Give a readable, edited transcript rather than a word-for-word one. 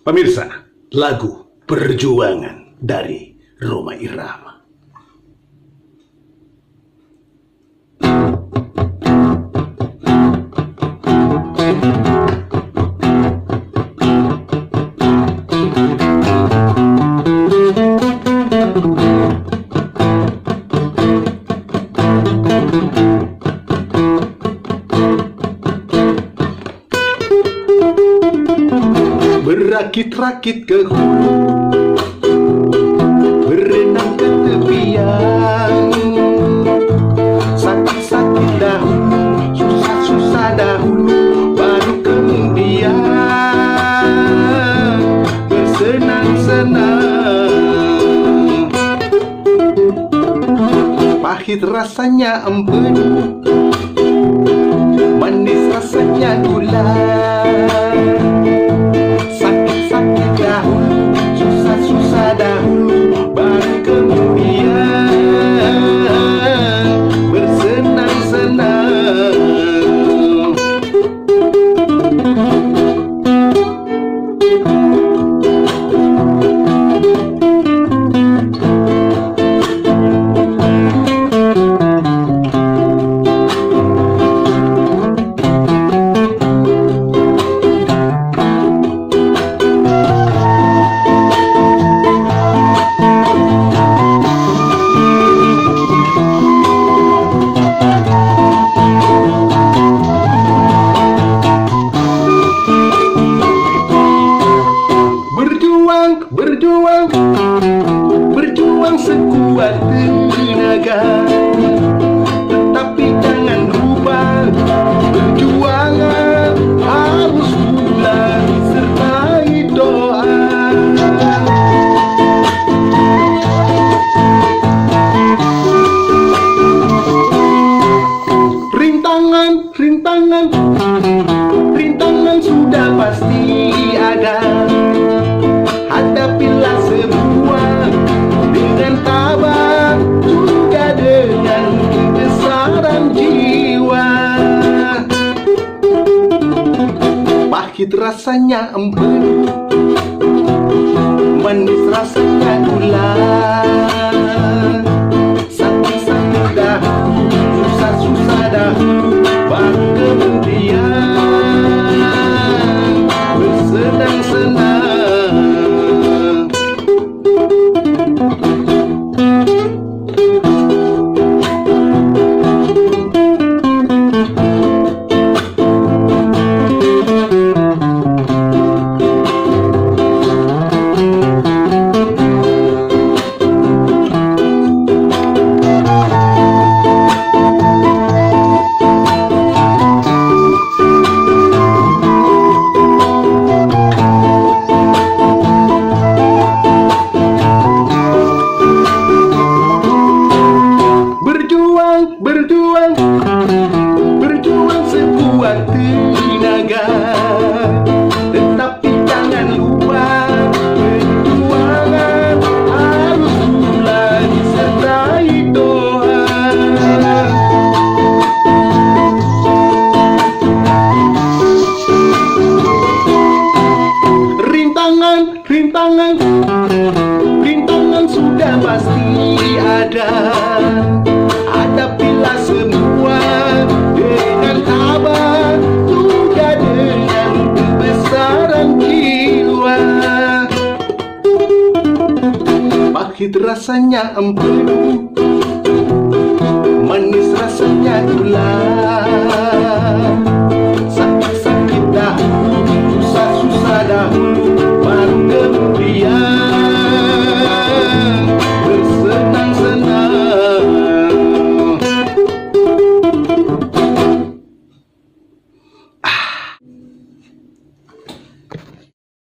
Pemirsa, lagu Perjuangan dari Rhoma Irama. Berakit-rakit ke hulu, berenang ke tepian. Sakit-sakit dahulu, susah-susah dahulu, baru kemudian bersenang-senang. Pahit rasanya empedu, manis rasanya gula. Sakit dahulu, susah-susah dahulu, baru kemudian bersenang-senang. Berjuang sekuat tenaga, tetapi jangan lupa perjuangan harus pula disertai doa. Rintangan sudah pasti ada. Hadapilah semua dengan tabah, juga dengan kebesaran jiwa. Pahit rasanya empedu, manis rasanya gula. Sakit-sakit dahulu, susah-susah dahulu, baru kemudian bersenang-senang. Berjuang sekuat tenaga, tetapi jangan lupa perjuangan harus pula disertai doa. Rintangan sudah pasti ada. Hadapilah semua dengan tabah, juga dengan kebesaran jiwa. Pahit rasanya empedu, manis rasanya gula. Sakit-sakit dahulu, susah-susah dahulu, baru kemudian